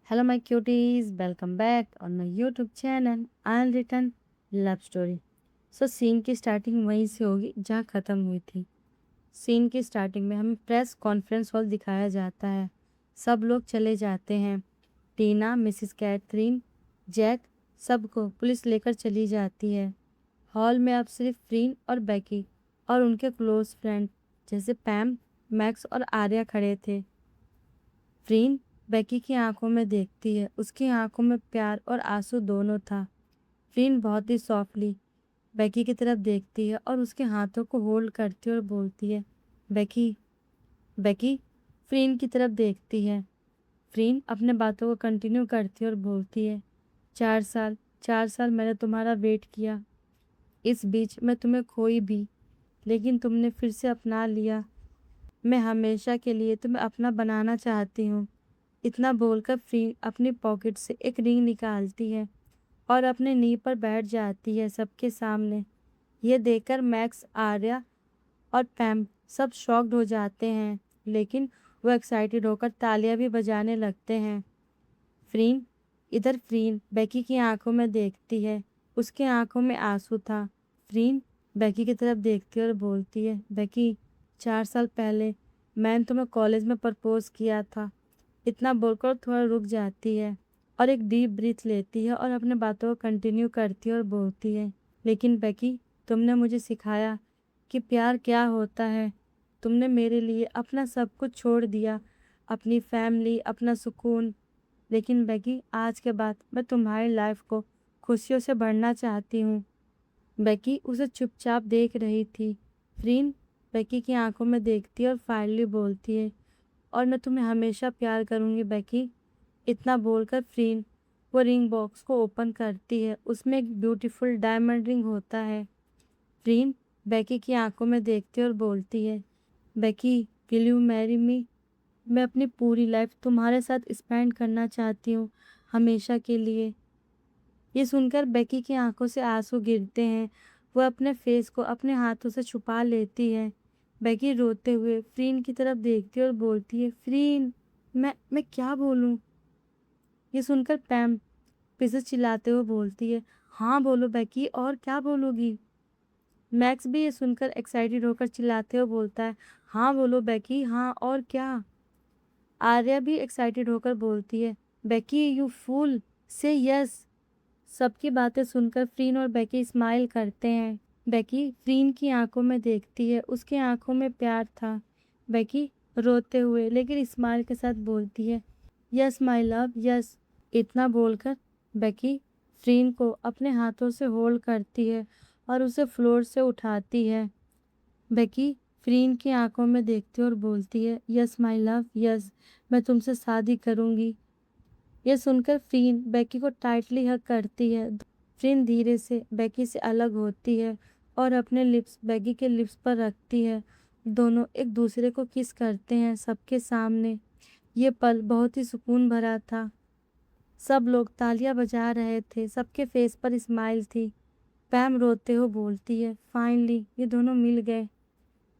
Hello, my cuties. Welcome back on my YouTube channel. Unwritten love story. Scene की starting वहीं से होगी जहाँ ख़त्म हुई थी। सीन की स्टार्टिंग में हमें प्रेस कॉन्फ्रेंस हॉल दिखाया जाता है। सब लोग चले जाते हैं। टीना, मिसिस कैथरीन, जैक, सबको पुलिस लेकर चली जाती है। हॉल में अब सिर्फ फ्रीन और बेकी और उनके क्लोज फ्रेंड जैसे पैम, मैक्स और आर्या खड़े थे। फ्रीन बेकी की आंखों में देखती है। उसकी आंखों में प्यार और आंसू दोनों था। फ्रीन बहुत ही सॉफ्टली बेकी की तरफ देखती है और उसके हाथों को होल्ड करती है और बोलती है, बेकी। बेकी फ्रीन की तरफ देखती है। फ्रीन अपने बातों को कंटिन्यू करती है और बोलती है, 4 साल 4 साल मैंने तुम्हारा वेट किया। इस बीच मैं तुम्हें खोई भी, लेकिन तुमने फिर से अपना लिया। मैं हमेशा के लिए तुम्हें अपना बनाना चाहती हूँ। इतना बोलकर फ्रीन अपनी पॉकेट से एक रिंग निकालती है और अपने नी पर बैठ जाती है सबके सामने। यह देखकर मैक्स, आर्या और पैम सब शॉक्ड हो जाते हैं, लेकिन वो एक्साइटेड होकर तालियां भी बजाने लगते हैं। फ्रीन इधर फ्रीन बेकी की आंखों में देखती है। उसके आंखों में आंसू था। फ्रीन बेकी की तरफ देखती है और बोलती है, बेकी, 4 साल पहले मैंने तुम्हें कॉलेज में प्रपोज किया था। इतना बोलकर थोड़ा रुक जाती है और एक डीप ब्रीथ लेती है और अपने बातों को कंटिन्यू करती है और बोलती है, लेकिन बेकी, तुमने मुझे सिखाया कि प्यार क्या होता है। तुमने मेरे लिए अपना सब कुछ छोड़ दिया, अपनी फैमिली, अपना सुकून। लेकिन बेकी, आज के बाद मैं तुम्हारी लाइफ को खुशियों से भरना चाहती हूँ। बेकी उसे चुपचाप देख रही थी। फ्रीन बेकी की आंखों में देखती है और फाइनली बोलती है, और मैं तुम्हें हमेशा प्यार करूंगी बेकी। इतना बोलकर फ्रीन वो रिंग बॉक्स को ओपन करती है। उसमें एक ब्यूटीफुल डायमंड रिंग होता है। फ्रीन बेकी की आंखों में देखती है और बोलती है, Becky, will you marry me? मैं अपनी पूरी लाइफ तुम्हारे साथ स्पेंड करना चाहती हूँ, हमेशा के लिए। ये सुनकर बेकी की आंखों से आंसू गिरते हैं। वो अपने फेस को अपने हाथों से छुपा लेती है। बेकी रोते हुए फ्रीन की तरफ देखती है और बोलती है, फ्रीन, मैं क्या बोलूं? ये सुनकर पैम फिर चिल्लाते हुए बोलती है, हाँ बोलो बेकी, और क्या बोलोगी? मैक्स भी ये सुनकर एक्साइटेड होकर चिल्लाते हुए बोलता है, हाँ बोलो बेकी, हाँ और क्या? आर्या भी एक्साइटेड होकर बोलती है, बेकी यू फूल, से यस। सबकी बातें सुनकर फ्रीन और बेकी स्माइल करते हैं। बेकी फ्रीन की आंखों में देखती है। उसकी आंखों में प्यार था। बेकी रोते हुए लेकिन स्माइल के साथ बोलती है, यस माय लव, यस। इतना बोलकर बेकी फ्रीन को अपने हाथों से होल्ड करती है और उसे फ्लोर से उठाती है। बेकी फ्रीन की आंखों में देखती है और बोलती है, यस माय लव, यस, मैं तुमसे शादी करूंगी। यह सुनकर फ्रीन बेकी को टाइटली हग करती है। फ्रीन धीरे से बेकी से अलग होती है और अपने लिप्स बेकी के लिप्स पर रखती है। दोनों एक दूसरे को किस करते हैं सबके सामने। ये पल बहुत ही सुकून भरा था। सब लोग तालियां बजा रहे थे। सबके फेस पर स्माइल थी। पैम रोते हुए बोलती है, फाइनली ये दोनों मिल गए।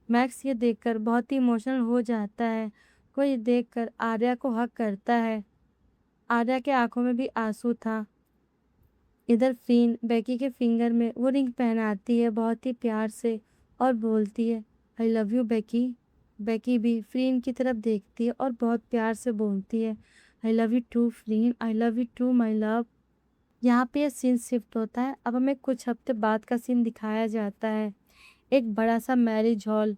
मैक्स ये देखकर बहुत ही इमोशनल हो जाता है। वो ये देखकर आर्या को हक करता है। आर्या के आंखों में भी आंसू था। इधर फ्रीन बेकी के फिंगर में वो रिंग पहनाती है बहुत ही प्यार से और बोलती है, I love you Becky. Becky भी फ्रीन की तरफ देखती है और बहुत प्यार से बोलती है, I love you too Freen, I love you too my love. यहाँ पे ये सीन शिफ्ट होता है। अब हमें कुछ हफ्ते बाद का सीन दिखाया जाता है। एक बड़ा सा मैरिज हॉल।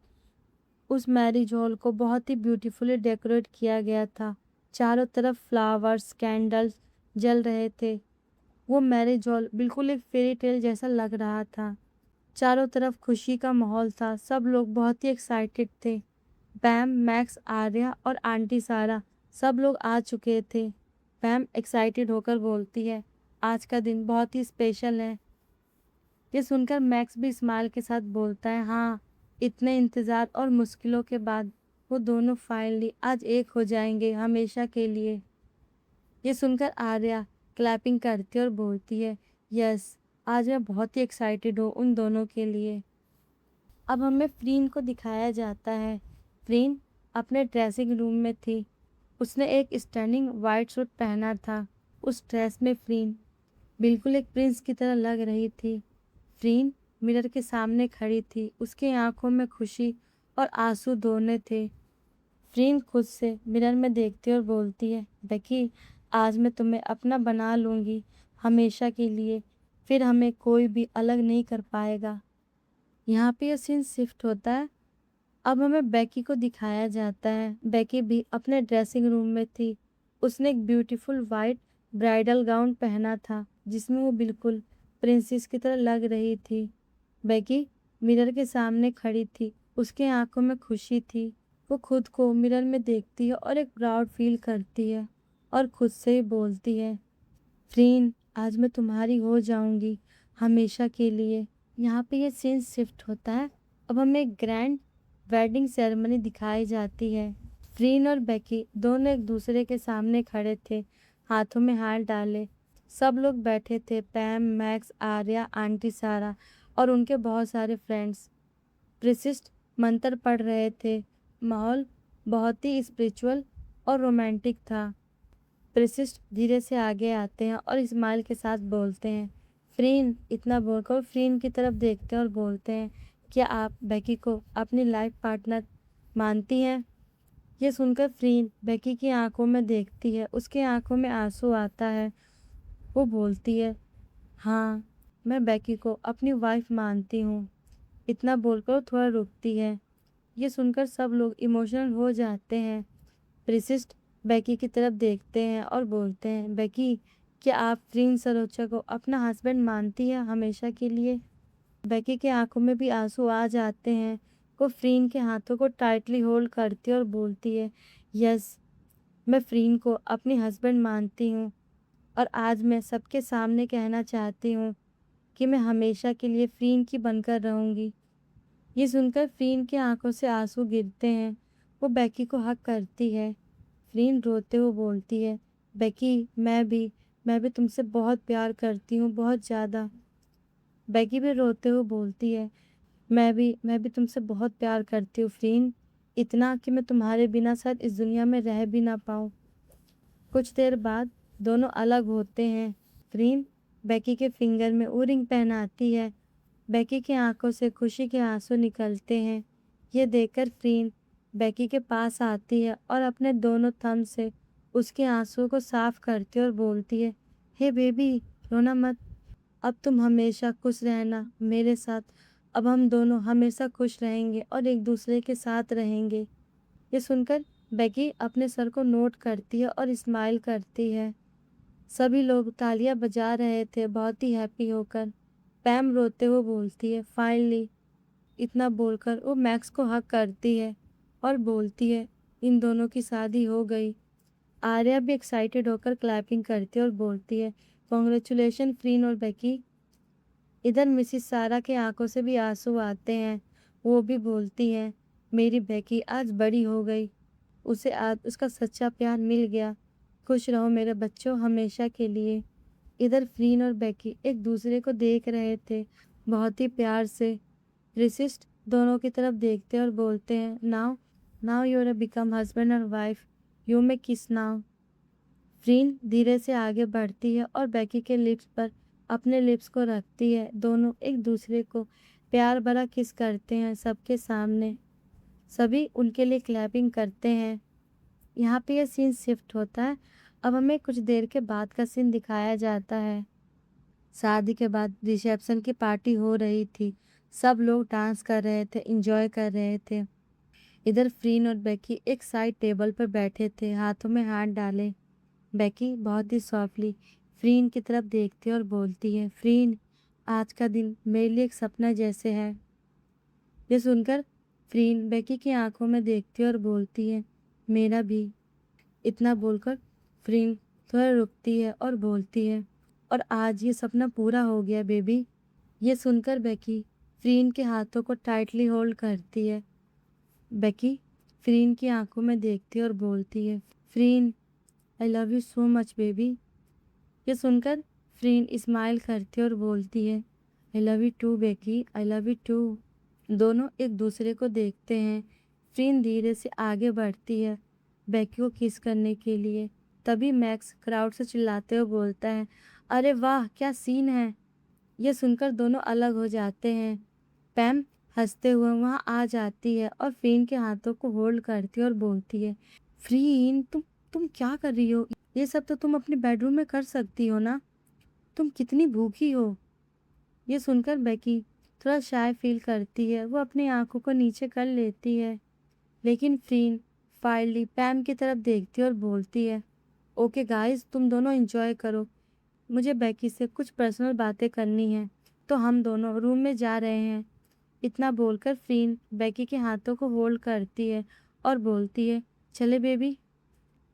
उस मैरिज हॉल को बहुत ही ब्यूटीफुली डेकोरेट किया गया था। चारों तरफ फ्लावर्स, कैंडल्स जल रहे थे। वो मैरिज हॉल बिल्कुल एक फेरी टेल जैसा लग रहा था। चारों तरफ खुशी का माहौल था। सब लोग बहुत ही एक्साइटेड थे। पैम, मैक्स, आर्या और आंटी सारा सब लोग आ चुके थे। पैम एक्साइटेड होकर बोलती है, आज का दिन बहुत ही स्पेशल है। ये सुनकर मैक्स भी स्माइल के साथ बोलता है, हाँ, इतने इंतज़ार और मुश्किलों के बाद वो दोनों फाइनली आज एक हो जाएंगे हमेशा के लिए। ये सुनकर आर्या क्लैपिंग करती है और बोलती है, यस, आज मैं बहुत ही एक्साइटेड हूँ उन दोनों के लिए। अब हमें फ्रीन को दिखाया जाता है। फ्रीन अपने ड्रेसिंग रूम में थी। उसने एक स्टनिंग वाइट सूट पहना था। उस ड्रेस में फ्रीन बिल्कुल एक प्रिंस की तरह लग रही थी। फ्रीन मिरर के सामने खड़ी थी। उसकी आंखों में खुशी और आंसू दोनों थे। फ्रीन खुद से मिरर में देखती और बोलती है, बेकी, आज मैं तुम्हें अपना बना लूंगी, हमेशा के लिए। फिर हमें कोई भी अलग नहीं कर पाएगा। यहाँ पे यह सीन शिफ्ट होता है। अब हमें बेकी को दिखाया जाता है। बेकी भी अपने ड्रेसिंग रूम में थी। उसने एक ब्यूटीफुल वाइट ब्राइडल गाउन पहना था जिसमें वो बिल्कुल प्रिंसेस की तरह लग रही थी। बेकी मिरर के सामने खड़ी थी। उसकी आंखों में खुशी थी। वो खुद को मिरर में देखती है और एक प्राउड फील करती है और खुद से ही बोलती है, फ्रीन, आज मैं तुम्हारी हो जाऊंगी, हमेशा के लिए। यहाँ पे ये सीन शिफ्ट होता है। अब हमें एक ग्रैंड वेडिंग सेरेमनी दिखाई जाती है। फ्रीन और बेकी दोनों एक दूसरे के सामने खड़े थे, हाथों में हाथ डाले। सब लोग बैठे थे, पैम, मैक्स, आर्या, आंटी सारा और उनके बहुत सारे फ्रेंड्स। प्रिसिस्ट मंत्र पढ़ रहे थे। माहौल बहुत ही स्पिरिचुअल और रोमांटिक था। प्रिसिस्ट धीरे से आगे आते हैं और स्माइल के साथ बोलते हैं, फ्रीन। इतना बोलकर फ्रीन की तरफ देखते हैं और बोलते हैं, क्या आप बेकी को अपनी लाइफ पार्टनर मानती हैं? ये सुनकर फ्रीन बेकी की आंखों में देखती है। उसकी आंखों में आंसू आता है। वो बोलती है, हाँ, मैं बेकी को अपनी वाइफ मानती हूँ। इतना बोलकर वो थोड़ा रुकती है। ये सुनकर सब लोग इमोशनल हो जाते हैं। प्रिसिस्ट बेकी की तरफ देखते हैं और बोलते हैं, बेकी, क्या आप फ्रीन सरोचा को अपना हस्बैंड मानती है हमेशा के लिए? बेकी के आंखों में भी आंसू आ जाते हैं। वो फ्रीन के हाथों को टाइटली होल्ड करती है और बोलती है, यस, मैं फ्रीन को अपनी हस्बैंड मानती हूँ और आज मैं सबके सामने कहना चाहती हूँ कि मैं हमेशा के लिए फ्रीन की बनकर रहूँगी। ये सुनकर फ्रीन की आंखों से आंसू गिरते हैं। वो बेकी को हक करती है। फ्रीन रोते हुए बोलती है, बेकी, मैं भी तुमसे बहुत प्यार करती हूँ, बहुत ज़्यादा। बेकी भी रोते हुए बोलती है, मैं भी तुमसे बहुत प्यार करती हूँ फ्रीन, इतना कि मैं तुम्हारे बिना शायद इस दुनिया में रह भी ना पाऊँ। कुछ देर बाद दोनों अलग होते हैं। फ्रीन बेकी के फिंगर में ओरिंग पहनाती है। बेकी की आंखों से खुशी के आंसू निकलते हैं। ये देखकर फ्रीन बेकी के पास आती है और अपने दोनों थंब से उसके आंसुओं को साफ करती है और बोलती है, हे बेबी, रोना मत। अब तुम हमेशा खुश रहना मेरे साथ। अब हम दोनों हमेशा खुश रहेंगे और एक दूसरे के साथ रहेंगे। ये सुनकर बेकी अपने सर को नोट करती है और स्माइल करती है। सभी लोग तालियां बजा रहे थे, बहुत ही हैप्पी होकर। पैम रोते हुए बोलती है, फाइनली। इतना बोलकर वो मैक्स को हक करती है और बोलती है, इन दोनों की शादी हो गई। आर्या भी एक्साइटेड होकर क्लैपिंग करती है और बोलती है, कॉन्ग्रेचुलेशन फ्रीन और बेकी। इधर मिसिस सारा के आंखों से भी आंसू आते हैं। वो भी बोलती हैं, मेरी बेकी आज बड़ी हो गई। उसे आज उसका सच्चा प्यार मिल गया। खुश रहो मेरे बच्चों, हमेशा के लिए। इधर फ्रीन और बेकी एक दूसरे को देख रहे थे, बहुत ही प्यार से। रिसिस्ट दोनों की तरफ देखते और बोलते हैं, now now you are become husband और wife, you may kiss now. फ्रीन धीरे से आगे बढ़ती है और बेकी के लिप्स पर अपने लिप्स को रखती है। दोनों एक दूसरे को प्यार भरा किस करते हैं सबके सामने। सभी उनके लिए क्लैपिंग करते हैं। यहाँ पे यह सीन शिफ्ट होता है। अब हमें कुछ देर के बाद का सीन दिखाया जाता है। शादी के बाद रिसेप्शन की पार्टी हो रही थी। सब लोग डांस कर रहे थे, एंजॉय कर रहे थे। इधर फ्रीन और बेकी एक साइड टेबल पर बैठे थे, हाथों में हाथ डाले। बेकी बहुत ही सॉफ्टली फ्रीन की तरफ देखती है और बोलती है, फ्रीन, आज का दिन मेरे लिए एक सपना जैसे है। ये सुनकर फ्रीन बेकी की आंखों में देखती है और बोलती है, मेरा भी। इतना बोलकर फ्रीन थोड़ा रुकती है और बोलती है, और आज ये सपना पूरा हो गया बेबी। ये सुनकर बेकी फ्रीन के हाथों को टाइटली होल्ड करती है। बेकी फ्रीन की आंखों में देखती है और बोलती है, Freen, I love you so much baby. ये सुनकर फ्रीन स्माइल करती है और बोलती है, I love you too Becky, I love you too. दोनों एक दूसरे को देखते हैं। फ्रीन धीरे से आगे बढ़ती है बेकी को किस करने के लिए। तभी मैक्स क्राउड से चिल्लाते हुए बोलता है, अरे वाह क्या सीन है। यह सुनकर दोनों अलग हो जाते हैं। पैम हंसते हुए वहां आ जाती है और फ्रीन के हाथों को होल्ड करती है और बोलती है, फ्रीन तुम क्या कर रही हो? ये सब तो तुम अपने बेडरूम में कर सकती हो ना। तुम कितनी भूखी हो। ये सुनकर बेकी थोड़ा शाय फील करती है। वो अपनी आंखों को नीचे कर लेती है। लेकिन फ्रीन फाइनली पैम की तरफ देखती है और बोलती है, ओके गाइस तुम दोनों एंजॉय करो, मुझे बेकी से कुछ पर्सनल बातें करनी है, तो हम दोनों रूम में जा रहे हैं। इतना बोलकर फ्रीन बेकी के हाथों को होल्ड करती है और बोलती है, चले बेबी।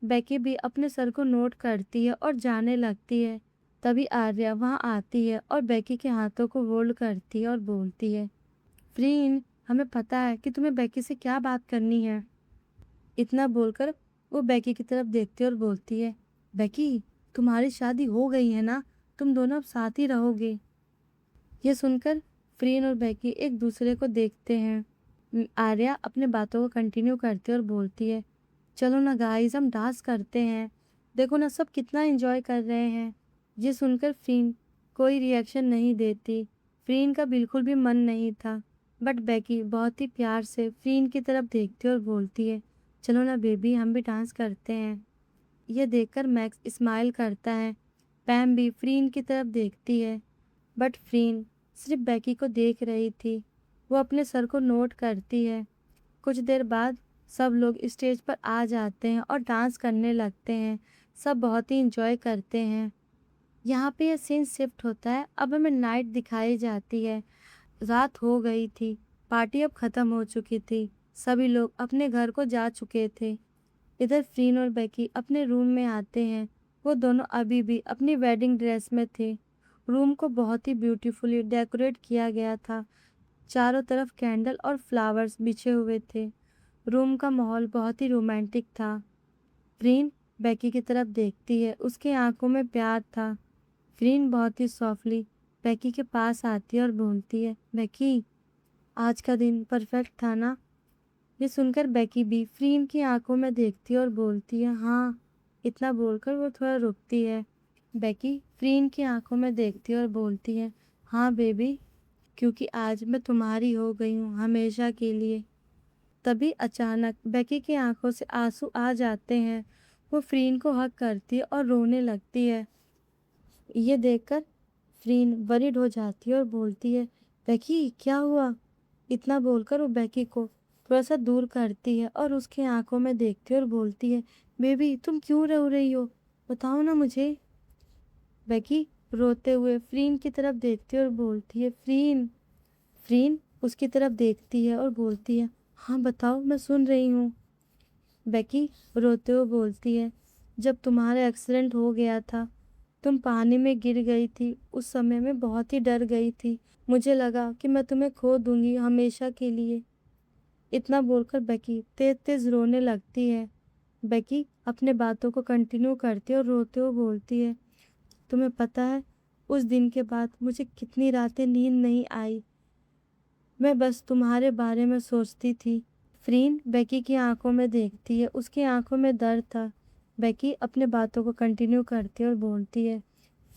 बेकी भी अपने सर को नोट करती है और जाने लगती है। तभी आर्या वहां आती है और बेकी के हाथों को होल्ड करती है और बोलती है, फ्रीन हमें पता है कि तुम्हें बेकी से क्या बात करनी है। इतना बोलकर वो बेकी की तरफ देखती है और बोलती है, बेकी तुम्हारी शादी हो गई है ना, तुम दोनों अब साथ ही रहोगे। ये सुनकर फ्रीन और बेकी एक दूसरे को देखते हैं। आर्या अपने बातों को कंटिन्यू करती है और बोलती है, चलो ना गाइस हम डांस करते हैं, देखो ना सब कितना एंजॉय कर रहे हैं। ये सुनकर फ्रीन कोई रिएक्शन नहीं देती। फ्रीन का बिल्कुल भी मन नहीं था। बट बेकी बहुत ही प्यार से फ्रीन की तरफ देखती है और बोलती है, चलो ना बेबी हम भी डांस करते हैं। यह देखकर मैक्स स्माइल करता है। पैम भी फ्रीन की तरफ देखती है। बट फ्रीन सिर्फ बेकी को देख रही थी। वो अपने सर को नोट करती है। कुछ देर बाद सब लोग स्टेज पर आ जाते हैं और डांस करने लगते हैं। सब बहुत ही इंजॉय करते हैं। यहाँ पे यह सीन शिफ्ट होता है। अब हमें नाइट दिखाई जाती है। रात हो गई थी। पार्टी अब खत्म हो चुकी थी। सभी लोग अपने घर को जा चुके थे। इधर फ्रीन और बेकी अपने रूम में आते हैं। वो दोनों अभी भी अपनी वेडिंग ड्रेस में थे। रूम को बहुत ही ब्यूटीफुली डेकोरेट किया गया था। चारों तरफ कैंडल और फ्लावर्स बिछे हुए थे। रूम का माहौल बहुत ही रोमांटिक था। फ्रीन बेकी की तरफ देखती है। उसकी आंखों में प्यार था। फ्रीन बहुत ही सॉफ्टली बेकी के पास आती है और बोलती है, बेकी आज का दिन परफेक्ट था ना। ये सुनकर बेकी भी फ्रीन की आंखों में देखती है और बोलती है, हाँ। इतना बोलकर वो थोड़ा रुकती है। बेकी फ्रीन की आंखों में देखती है और बोलती है, हाँ बेबी, क्योंकि आज मैं तुम्हारी हो गई हूँ हमेशा के लिए। तभी अचानक बेकी की आंखों से आंसू आ जाते हैं। वो फ्रीन को हग करती है और रोने लगती है। ये देखकर फ्रीन वरीड हो जाती है और बोलती है, बेकी क्या हुआ? इतना बोलकर वो बेकी को थोड़ा सा दूर करती है और उसकी आंखों में देखती है और बोलती है, बेबी तुम क्यों रो रही हो, बताओ ना मुझे। बेकी रोते हुए फ्रीन की तरफ देखती है और बोलती है, फ्रीन। फ्रीन उसकी तरफ देखती है और बोलती है, हाँ बताओ मैं सुन रही हूँ। बेकी रोते हुए बोलती है, जब तुम्हारा एक्सीडेंट हो गया था, तुम पानी में गिर गई थी। उस समय मैं बहुत ही डर गई थी। मुझे लगा कि मैं तुम्हें खो दूंगी हमेशा के लिए। इतना बोलकर बेकी तेज तेज रोने लगती है। बेकी अपने बातों को कंटिन्यू करती है और रोते हुए बोलती है, तुम्हें पता है उस दिन के बाद मुझे कितनी रातें नींद नहीं आई। मैं बस तुम्हारे बारे में सोचती थी। फ्रीन बेकी की आंखों में देखती है। उसकी आंखों में दर्द था। बेकी अपने बातों को कंटिन्यू करती है और बोलती है,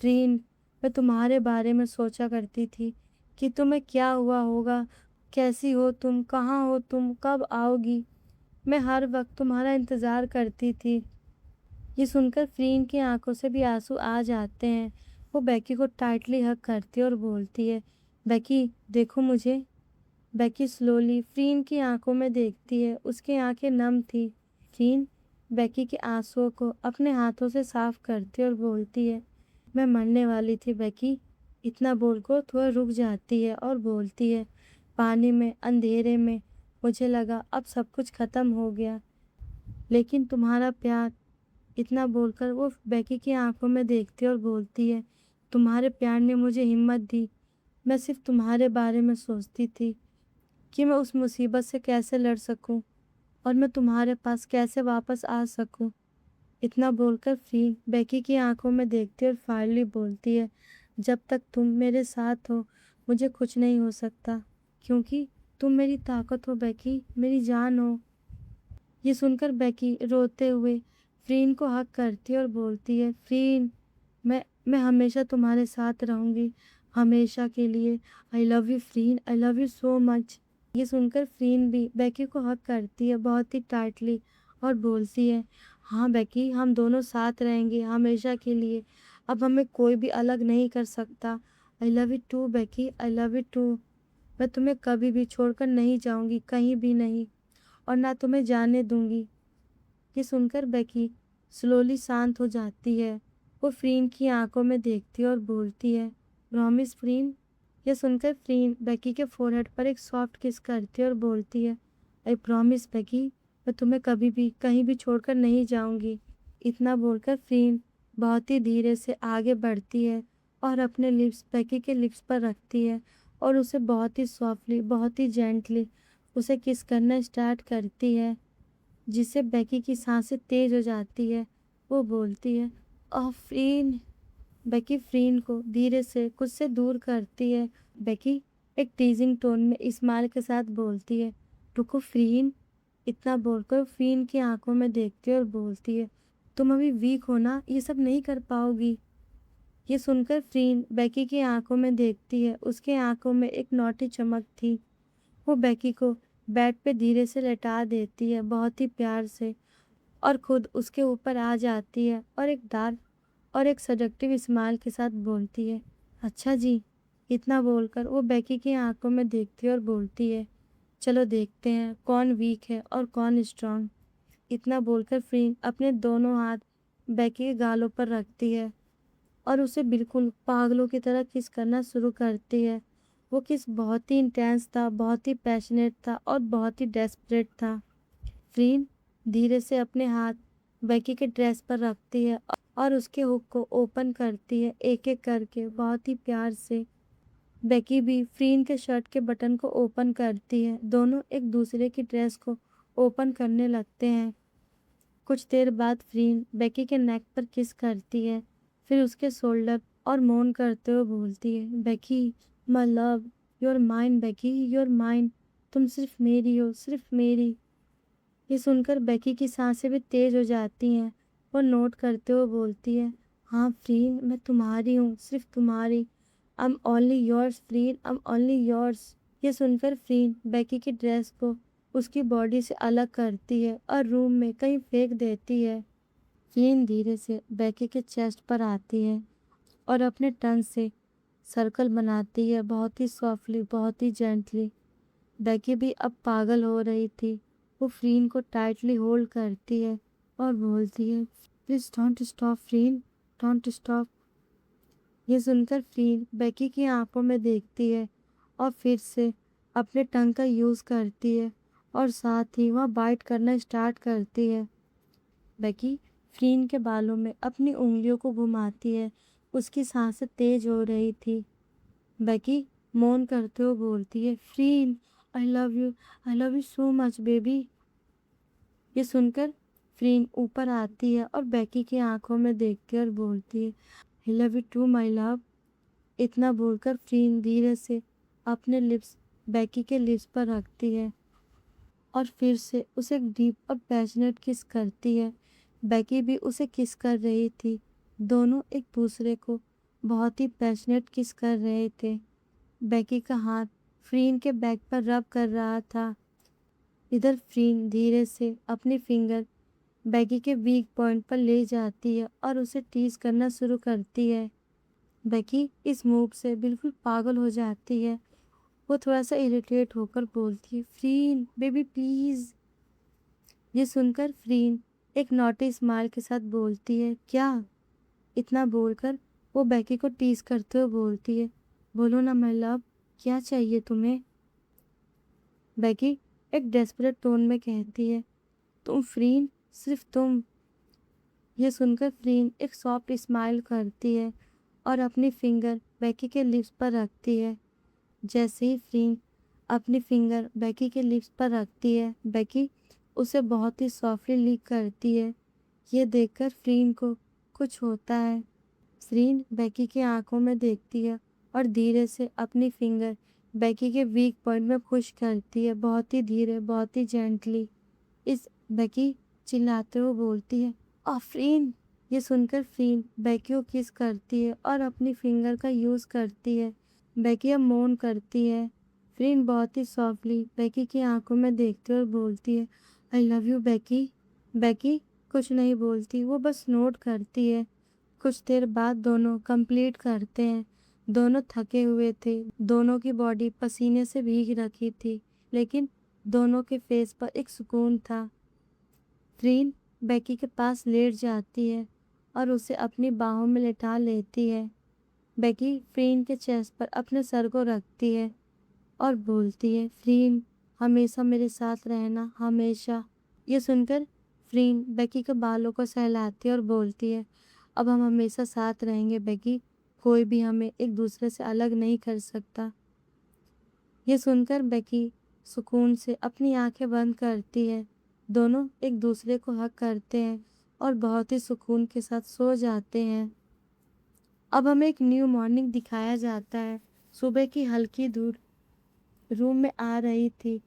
फ्रीन मैं तुम्हारे बारे में सोचा करती थी कि तुम्हें क्या हुआ होगा, कैसी हो तुम, कहाँ हो तुम, कब आओगी। मैं हर वक्त तुम्हारा इंतज़ार करती थी। ये सुनकर फ्रीन की आंखों से भी आंसू आ जाते हैं। वो बेकी को टाइटली हग करती है और बोलती है, बेकी देखो मुझे। बेकी स्लोली फ्रीन की आंखों में देखती है। उसकी आंखें नम थी। फ्रीन बेकी के आंसुओं को अपने हाथों से साफ करती है और बोलती है, मैं मरने वाली थी बेकी। इतना बोलकर थोड़ा रुक जाती है और बोलती है, पानी में अंधेरे में मुझे लगा अब सब कुछ खत्म हो गया, लेकिन तुम्हारा प्यार। इतना बोलकर वो बेकी की आंखों में देखती है और बोलती है, तुम्हारे प्यार ने मुझे हिम्मत दी। मैं सिर्फ तुम्हारे बारे में सोचती थी कि मैं उस मुसीबत से कैसे लड़ सकूं और मैं तुम्हारे पास कैसे वापस आ सकूं। इतना बोलकर फ्रीन बेकी की आंखों में देखती है और फाइनली बोलती है, जब तक तुम मेरे साथ हो मुझे कुछ नहीं हो सकता, क्योंकि तुम मेरी ताकत हो बेकी, मेरी जान हो। ये सुनकर बेकी रोते हुए फ्रीन को हग करती है और बोलती है, फ्रीन, मैं हमेशा तुम्हारे साथ रहूंगी, हमेशा के लिए। I love you Freen, I love you so much. ये सुनकर फ्रीन भी बेकी को हग करती है बहुत ही टाइटली और बोलती है, हाँ बेकी, हम दोनों साथ रहेंगे हमेशा के लिए। अब हमें कोई भी अलग नहीं कर सकता। I love you too Becky, I love you too. मैं तुम्हें कभी भी छोड़कर नहीं जाऊंगी, कहीं भी नहीं, और ना तुम्हें जाने दूंगी। ये सुनकर बेकी स्लोली शांत हो जाती है। वो फ्रीन की आंखों में देखती है और बोलती है, प्रॉमिस फ्रीन। यह सुनकर फ्रीन बेकी के फोरहेड पर एक सॉफ्ट किस करती है और बोलती है, आई प्रॉमिस बेकी, मैं तुम्हें कभी भी कहीं भी छोड़कर नहीं जाऊंगी। इतना बोलकर फ्रीन बहुत ही धीरे से आगे बढ़ती है और अपने लिप्स बेकी के लिप्स पर रखती है और उसे बहुत ही सॉफ्टली, बहुत ही जेंटली उसे किस करना स्टार्ट करती है, जिससे बेकी की सांसें तेज हो जाती है। वो बोलती है, फ्रीन। बेकी फ्रीन को धीरे से खुद से दूर करती है। बेकी एक टीजिंग टोन में स्माइल के साथ बोलती है, रुको फ्रीन। इतना बोलकर फ्रीन की आंखों में देखती है और बोलती है, तुम अभी वीक हो ना, ये सब नहीं कर पाओगी। ये सुनकर फ्रीन बेकी की आंखों में देखती है। उसके आंखों में एक नौटी चमक थी। वो बेकी को बेड पे धीरे से लेटा देती है बहुत ही प्यार से और खुद उसके ऊपर आ जाती है और एक डार्क और एक सजेक्टिव स्माइल के साथ बोलती है, अच्छा जी। इतना बोलकर वो बेकी की आंखों में देखती है और बोलती है, चलो देखते हैं कौन वीक है और कौन स्ट्रांग। इतना बोलकर फ्रीन अपने दोनों हाथ बेकी के गालों पर रखती है और उसे बिल्कुल पागलों की तरह किस करना शुरू करती है। वो किस बहुत ही इंटेंस था, बहुत ही पैशनेट था और बहुत ही डेस्परेट था। फ्रीन धीरे से अपने हाथ बेकी के ड्रेस पर रखती है और उसके हुक को ओपन करती है एक एक करके बहुत ही प्यार से। बेकी भी फ्रीन के शर्ट के बटन को ओपन करती है। दोनों एक दूसरे की ड्रेस को ओपन करने लगते हैं। कुछ देर बाद फ्रीन बेकी के नेक पर किस करती है, फिर उसके शोल्डर और मौन करते हुए बोलती है, Becky my love, you're mine Becky, you're mine. तुम सिर्फ मेरी हो, सिर्फ मेरी। ये सुनकर बेकी की सांसें भी तेज हो जाती हैं। वो नोट करते हुए बोलती है, हाँ फ्रीन, मैं तुम्हारी हूँ, सिर्फ तुम्हारी। I am only yours Freen, I am only yours. ये सुनकर फ्रीन बेकी की ड्रेस को उसकी बॉडी से अलग करती है और रूम में कहीं फेंक देती है। फ्रीन धीरे से बेकी के चेस्ट पर आती है और अपने टंग से सर्कल बनाती है बहुत ही सॉफ्टली, बहुत ही जेंटली। बेकी भी अब पागल हो रही थी। वो फ्रीन को टाइटली होल्ड करती है और बोलती है, please don't stop Freen, don't stop. ये सुनकर फ्रीन बेकी की आंखों में देखती है और फिर से अपने टंग का यूज़ करती है और साथ ही वह बाइट करना स्टार्ट करती है। बेकी फ्रीन के बालों में अपनी उंगलियों को घुमाती है। उसकी सांसें तेज हो रही थी। बेकी मौन करते हुए बोलती है, Freen, I love you so much baby. ये सुनकर फ्रीन ऊपर आती है और बेकी की आंखों में देखती है और बोलती है, I love you too my love. इतना बोलकर फ्रीन धीरे से अपने लिप्स बेकी के लिप्स पर रखती है और फिर से उसे एक डीप और पैशनेट किस करती है। बेकी भी उसे किस कर रही थी। दोनों एक दूसरे को बहुत ही पैशनेट किस कर रहे थे। बेकी का हाथ फ्रीन के बैक पर रब कर रहा था। इधर फ्रीन धीरे से अपनी फिंगर बेकी के वीक पॉइंट पर ले जाती है और उसे टीज करना शुरू करती है। बेकी इस मूव से बिल्कुल पागल हो जाती है। वो थोड़ा सा इरिटेट होकर बोलती है, फ्रीन बेबी प्लीज। ये सुनकर फ्रीन एक नॉटी स्माइल के साथ बोलती है, क्या? इतना बोलकर वो बेकी को टीज करते हुए बोलती है, बोलो ना माय लव, क्या चाहिए तुम्हें? बेकी एक डेस्परेट टोन में कहती है, तुम फ्रीन, सिर्फ तुम। ये सुनकर फ्रीन एक सॉफ्ट स्माइल करती है और अपनी फिंगर बेकी के लिप्स पर रखती है। जैसे ही फ्रीन अपनी फिंगर बेकी के लिप्स पर रखती है, बेकी उसे बहुत ही सॉफ्टली लिक करती है। ये देखकर फ्रीन को कुछ होता है। फ्रीन बेकी की आंखों में देखती है और धीरे से अपनी फिंगर बेकी के वीक पॉइंट में पुश करती है बहुत ही धीरे, बहुत ही जेंटली। इस बेकी चिल्लाते हुए बोलती है, आफरीन। ये सुनकर फ्रीन बेकी को किस करती है और अपनी फिंगर का यूज़ करती है। बेकी अब मौन करती है। फ्रीन बहुत ही सॉफ्टली बेकी की आंखों में देखती है और बोलती है, I love you Becky. Becky कुछ नहीं बोलती, वो बस नोट करती है। कुछ देर बाद दोनों कंप्लीट करते हैं। दोनों थके हुए थे, दोनों की बॉडी पसीने से भीग रखी थी, लेकिन दोनों के फेस पर एक सुकून था। फ्रीन बेकी के पास लेट जाती है और उसे अपनी बाहों में लिटा लेती है। बेकी फ्रीन के चेस्ट पर अपने सर को रखती है और बोलती है, फ्रीन हमेशा मेरे साथ रहना, हमेशा। ये सुनकर फ्रीन बेकी के बालों को सहलाती है और बोलती है, अब हम हमेशा साथ रहेंगे बेकी, कोई भी हमें एक दूसरे से अलग नहीं कर सकता। ये सुनकर बेकी सुकून से अपनी आंखें बंद करती है। दोनों एक दूसरे को हग करते हैं और बहुत ही सुकून के साथ सो जाते हैं। अब हमें एक न्यू मॉर्निंग दिखाया जाता है। सुबह की हल्की धूप रूम में आ रही थी।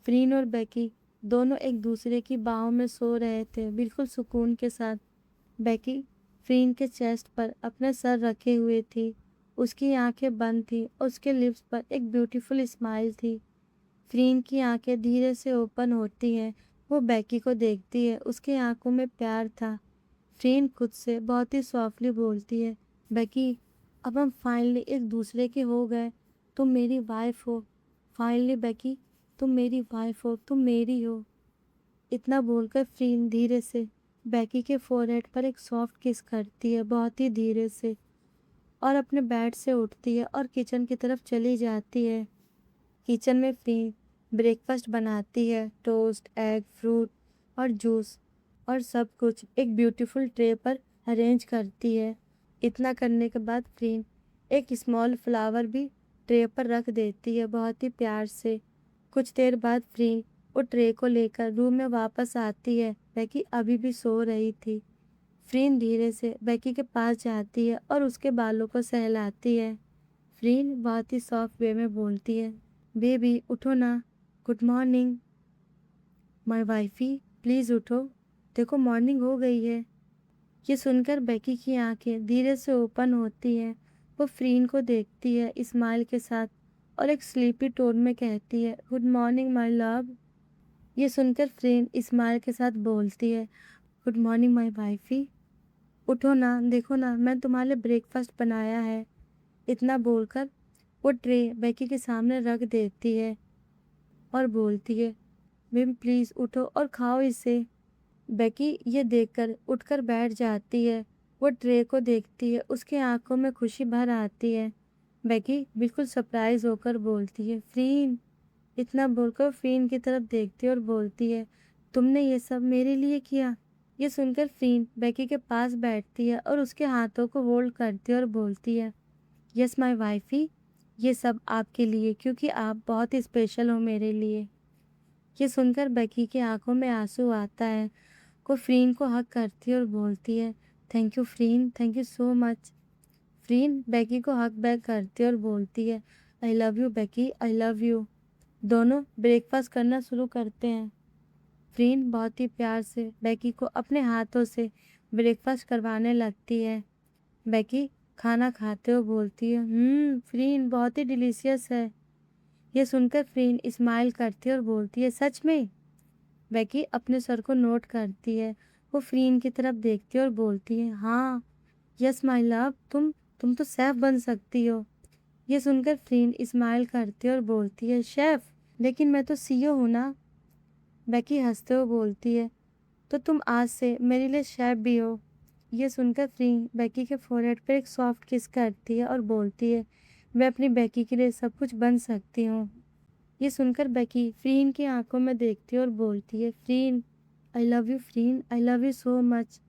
फ्रीन और बेकी दोनों एक दूसरे की बाहों में सो रहे थे, बिल्कुल सुकून के साथ। बेकी फ्रीन के चेस्ट पर अपना सर रखे हुए थी। उसकी आंखें बंद थी और उसके लिप्स पर एक ब्यूटीफुल स्माइल थी। फ्रीन की आंखें धीरे से ओपन होती हैं। वो बेकी को देखती है, उसकी आंखों में प्यार था। फ्रीन खुद से बहुत ही सॉफ्टली बोलती है, बेकी अब हम फाइनली एक दूसरे के हो गए, तुम मेरी वाइफ हो। फाइनली बेकी तुम मेरी वाइफ हो, तुम मेरी हो। इतना बोलकर फ्रीन धीरे से बेकी के फोरहेड पर एक सॉफ्ट किस करती है, बहुत ही धीरे से, और अपने बेड से उठती है और किचन की तरफ चली जाती है। किचन में फ्रीन ब्रेकफास्ट बनाती है, टोस्ट, एग, फ्रूट और जूस, और सब कुछ एक ब्यूटीफुल ट्रे पर अरेंज करती है। इतना करने के बाद फ्रीन एक स्मॉल फ्लावर भी ट्रे पर रख देती है, बहुत ही प्यार से। कुछ देर बाद फ्रीन वो ट्रे को लेकर रूम में वापस आती है। बेकी अभी भी सो रही थी। फ्रीन धीरे से बेकी के पास जाती है और उसके बालों को सहलाती है। फ्रीन बहुत ही सॉफ्ट वे में बोलती है, बेबी उठो ना, good morning. My wifey please उठो, देखो मॉर्निंग हो गई है। ये सुनकर बेकी की आंखें धीरे से ओपन होती हैं। वो फ्रीन को देखती है स्माइल के साथ और एक स्लीपी टोन में कहती है, गुड मॉर्निंग माय लव। ये सुनकर फ्रीन स्माइल के साथ बोलती है, गुड मॉर्निंग माय वाइफी, उठो ना, देखो ना मैं तुम्हारे लिए ब्रेकफास्ट बनाया है। इतना बोलकर वो ट्रे बेकी के सामने रख देती है और बोलती है, मैम प्लीज़ उठो और खाओ इसे। बेकी ये देखकर उठकर बैठ जाती है। वो ट्रे को देखती है, उसकी आंखों में खुशी भर आती है। बेकी बिल्कुल सरप्राइज होकर बोलती है, फ्रीन। इतना बोलकर फ्रीन की तरफ देखती है और बोलती है, तुमने ये सब मेरे लिए किया। ये सुनकर फ्रीन बेकी के पास बैठती है और उसके हाथों को होल्ड करती है और बोलती है, यस माय वाइफी, ये सब आपके लिए, क्योंकि आप बहुत ही स्पेशल हो मेरे लिए। ये सुनकर बेकी की आंखों में आंसू आता है। वो फ्रीन को हग करती है और बोलती है, thank you Freen, thank you so much. Freen Becky को हग बैक करती है और बोलती है, I love you Becky, I love you. दोनों ब्रेकफास्ट करना शुरू करते हैं। फ्रीन बहुत ही प्यार से बेकी को अपने हाथों से ब्रेकफास्ट करवाने लगती है। बेकी खाना खाते हुए बोलती है, फ्रीन बहुत ही डिलीशियस है। ये सुनकर फ्रीन स्माइल करती है और बोलती है, सच में। बेकी अपने सर को नोट करती है। वो फ्रीन की तरफ देखती है और बोलती है, हाँ, यस माय लव, तुम तो शेफ बन सकती हो। ये सुनकर फ्रीन स्माइल करती है और बोलती है, शेफ, लेकिन मैं तो सीईओ हूँ ना। बेकी हंसते हुए बोलती है, तो तुम आज से मेरे लिए शेफ भी हो। ये सुनकर फ्रीन बेकी के फोरहेड पर एक सॉफ्ट किस करती है और बोलती है, मैं अपनी बेकी के लिए सब कुछ बन सकती हूँ। ये सुनकर बेकी फ्रीन की आंखों में देखती है और बोलती है, Freen, I love you Freen, I love you so much.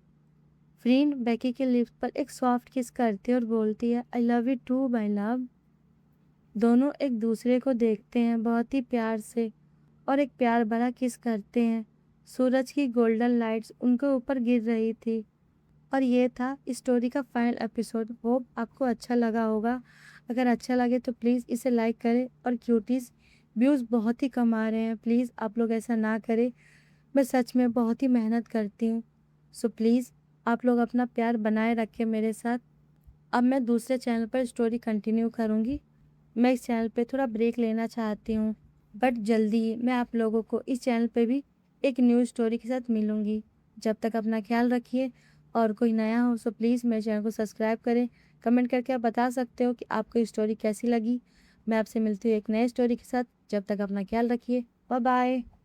Freen Becky के लिप्स पर एक सॉफ्ट किस करती है और बोलती है, I love you too my love. दोनों एक दूसरे को देखते हैं बहुत ही प्यार से और एक प्यार भरा किस करते हैं। सूरज की गोल्डन लाइट्स उनके ऊपर गिर रही थी। और ये था स्टोरी का फाइनल एपिसोड। होप आपको अच्छा लगा होगा। अगर अच्छा लगे तो प्लीज़ इसे लाइक करें। और क्यूटीज़ व्यूज़ बहुत ही कम आ रहे हैं, प्लीज़ आप लोग ऐसा ना करें। मैं सच में बहुत ही मेहनत करती हूँ। सो प्लीज़ आप लोग अपना प्यार बनाए रखें मेरे साथ। अब मैं दूसरे चैनल पर स्टोरी कंटिन्यू करूँगी। मैं इस चैनल पे थोड़ा ब्रेक लेना चाहती हूँ, बट जल्दी ही मैं आप लोगों को इस चैनल पे भी एक न्यू स्टोरी के साथ मिलूँगी। जब तक अपना ख्याल रखिए, और कोई नया हो सो प्लीज़ मेरे चैनल को सब्सक्राइब करें। कमेंट करके आप बता सकते हो कि आपको ये स्टोरी कैसी लगी। मैं आपसे मिलती हूँ एक नए स्टोरी के साथ। जब तक अपना ख्याल रखिए। Bye bye.